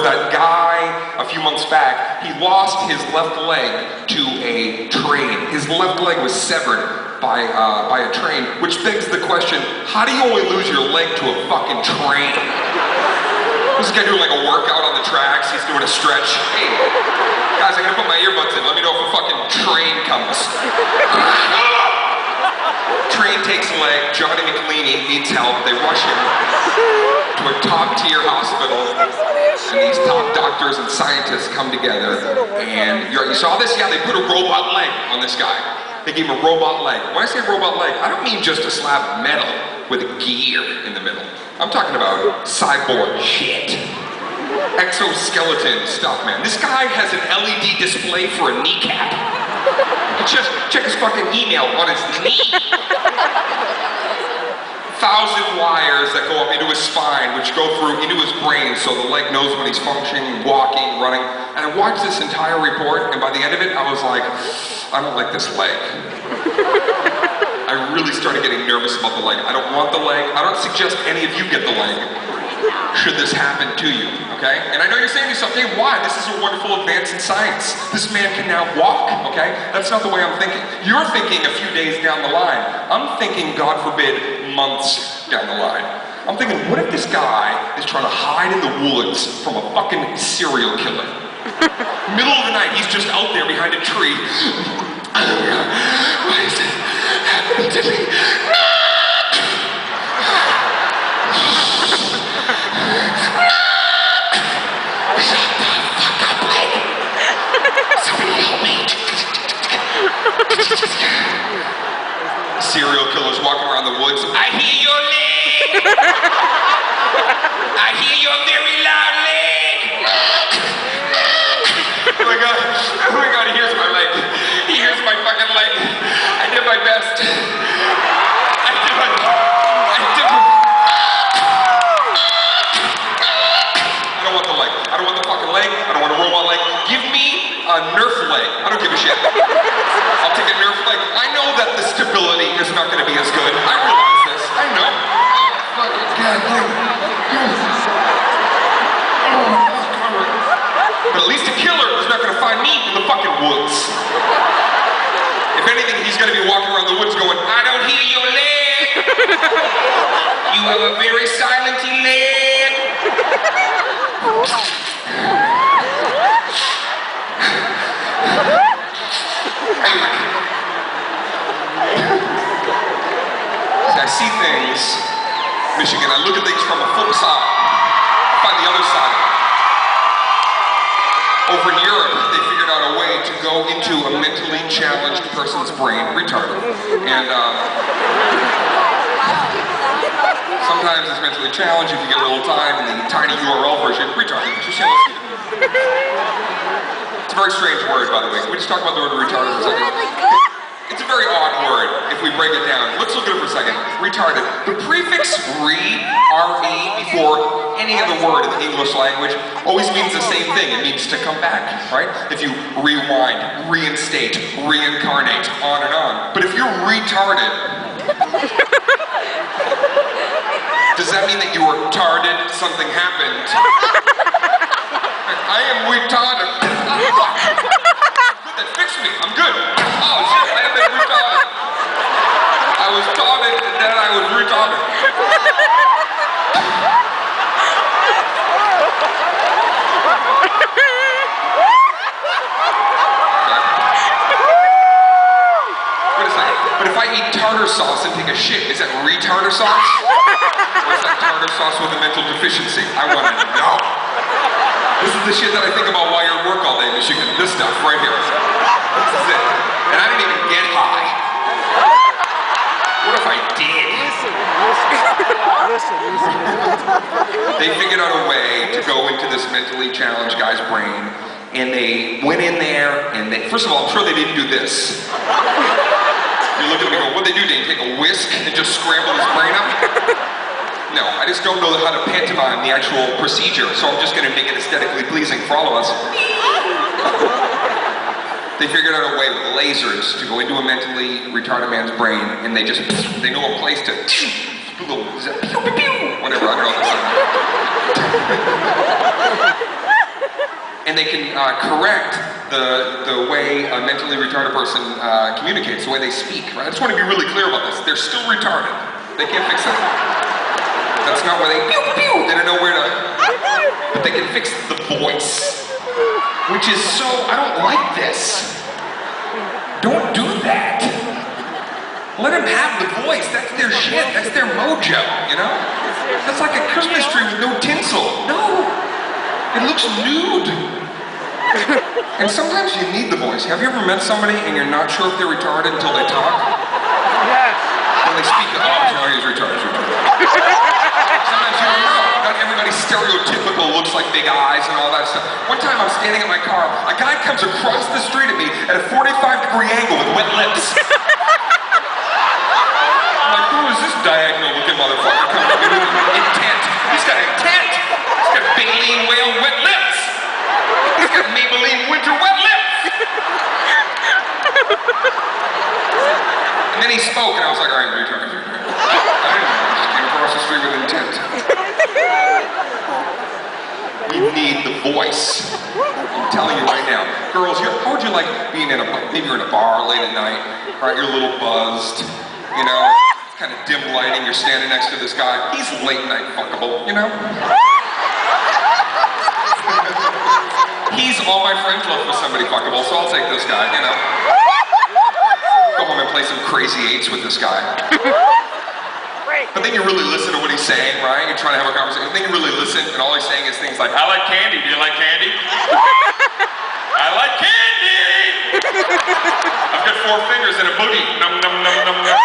was that guy a few months back, he lost his left leg to a train. His left leg was severed by a train, which begs the question, how do you only lose your leg to a fucking train? This guy doing like a workout on the tracks, he's doing a stretch. Hey, guys, I'm gonna put my earbuds in, let me know if a fucking train comes. Train takes a leg, Johnny McLeany needs help, they rush him to a top-tier hospital, and these top doctors and scientists come together, and you saw this? Yeah, they put a robot leg on this guy. They gave him a robot leg. When I say robot leg, I don't mean just a slab of metal with a gear in the middle. I'm talking about cyborg shit. Exoskeleton stuff, man. This guy has an LED display for a kneecap. Just check his fucking email on his knee. 1,000 wires that go up into his spine, which go through into his brain so the leg knows when he's functioning, walking, running. And I watched this entire report, and by the end of it, I was like, I don't like this leg. I really started getting nervous about the leg. I don't want the leg. I don't suggest any of you get the leg, should this happen to you, okay? And I know you're saying to yourself, hey, why? This is a wonderful advance in science. This man can now walk, okay? That's not the way I'm thinking. You're thinking a few days down the line. I'm thinking, God forbid, months down the line. I'm thinking, what if this guy is trying to hide in the woods from a fucking serial killer? Middle of the night, he's just out there behind a tree. Why is it happening to me? Serial killers walking around the woods. I hear your leg! I hear your very loud leg! Oh my god, he hears my leg. He hears my fucking leg. I did my best. I don't want the leg. I don't want the fucking leg. I don't want a robot leg. Give me a Nerf leg. I don't give a shit. I'll take a Nerf leg. I know that the stability is not going to be as good. I realize this. I know. But at least a killer is not going to find me in the fucking woods. If anything, he's going to be walking around the woods going, I don't hear your leg. You have a very silent leg. I see things, Michigan, I look at things from a flip side, find the other side. Over in Europe, they figured out a way to go into a mentally challenged person's brain, retarded. And sometimes it's mentally challenged if you get a little time in the tiny URL version, retarded. Just it's a very strange word, by the way. Can we just talk about the word retarded for a second? It's a very odd word if we break it down. Let's look at it for a second. Retarded. The prefix re, before any other word in the English language always means the same thing. It means to come back, right? If you rewind, reinstate, reincarnate, on and on. But if you're retarded, does that mean that you were tarded, something happened? I am retarded. That fixed me. I'm good. Oh shit, I have been retarded. I was tarded and then I was retarded. Wait a second. But if I eat tartar sauce and take a shit, is that retarder sauce? Or is that tartar sauce with a mental deficiency? I want to know. This is the shit that I think about while you're at work all day, Michigan. This stuff right here. This is it. And I didn't even get high. What if I did? Listen. They figured out a way to go into this mentally challenged guy's brain, and they went in there, and first of all, I'm sure they didn't do this. You look at me and go, what'd they do? Did they take a whisk and just scramble his brain up? No, I just don't know how to pantomime the actual procedure, so I'm just going to make it aesthetically pleasing for all of us. They figured out a way with lasers to go into a mentally retarded man's brain, and they know a place to whatever, I don't know. they can correct the way a mentally retarded person communicates, the way they speak, right? I just want to be really clear about this. They're still retarded. They can't fix it. That's not where they pew pew. They don't know where to. But they can fix the voice, which is so. I don't like this. Don't do that. Let them have the voice. That's their shit. That's their mojo. You know? That's like a Christmas tree with no tinsel. No. It looks nude. And sometimes you need the voice. Have you ever met somebody and you're not sure if they're retarded until they talk? Yes. When they speak, oh, no, he's retarded, Sometimes you don't know. Not everybody stereotypical looks like big eyes and all that stuff. One time I'm standing in my car, a guy comes across the street at me at a 45-degree angle with wet lips. I'm like, who is this diagonal-looking motherfucker coming at me with intent? He's got intent. He's got baleen whale wet lips. He's got Maybelline winter wet lips. And then he spoke, and I was like, all right, retarded. I didn't know. I just came across the street with intent. You need the voice. I'm telling you right now. Girls, how would you like being in maybe you're in a bar late at night, right? You're a little buzzed, you know, kind of dim lighting, you're standing next to this guy. He's late night fuckable, you know? He's all my friends look for somebody fuckable, so I'll take this guy, you know? Go home and play some crazy eights with this guy. But then you really listen to what he's saying, right? You're trying to have a conversation. And then you really listen, and all he's saying is things like, I like candy. Do you like candy? I like candy! I've got 4 fingers and a booty. Num, num, num, num, num.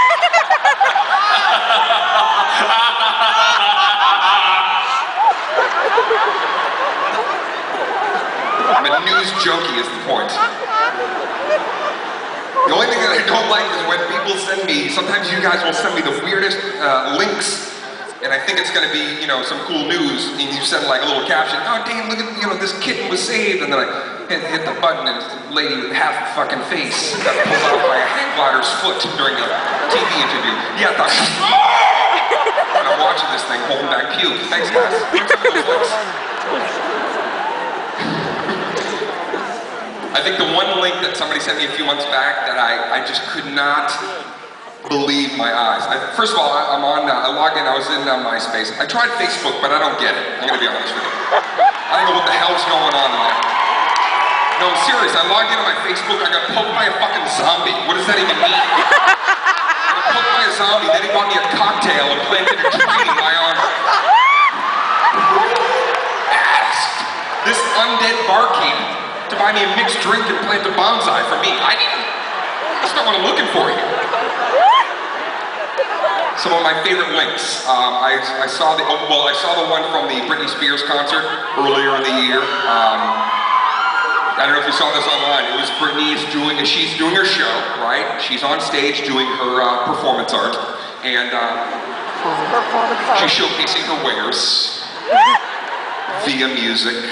I'm a news junkie is the point. The only thing that I don't like is when people send me, sometimes you guys will send me the weirdest links, and I think it's gonna be, you know, some cool news, and you send like a little caption, oh damn, look at, you know, this kitten was saved, and then I hit the button, and it's a lady with half a fucking face got pulled out by a hang glider's foot during a TV interview. Yeah, I thought, and I'm watching this thing, holding back puke. Thanks guys. Thanks for those links. I think the one link that somebody sent me a few months back that I just could not believe my eyes. First of all, I logged in, I was in MySpace. I tried Facebook, but I don't get it. I'm gonna be honest with you. I don't know what the hell's going on in there. No, I'm serious, I logged into my Facebook, I got poked by a fucking zombie. What does that even mean? I got poked by a zombie, then he bought me a cocktail and planted a tree in my arm. Asked this undead barkeep to buy me a mixed drink and plant a bonsai for me. That's not what I'm looking for here. Some of my favorite links. I saw the one from the Britney Spears concert earlier in the year. I don't know if you saw this online. It was she's doing her show, right? She's on stage doing her performance art, and she's showcasing her wares via music.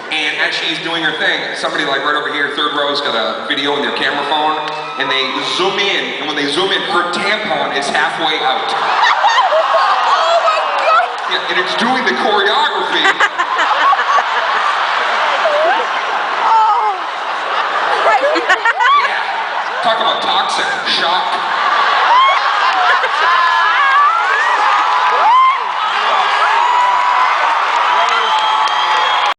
And as she's doing her thing, somebody like right over here, third row's got a video in their camera phone, and they zoom in, and when they zoom in, her tampon is halfway out. Oh my God! Yeah, and it's doing the choreography. Yeah, talk about toxic, shock.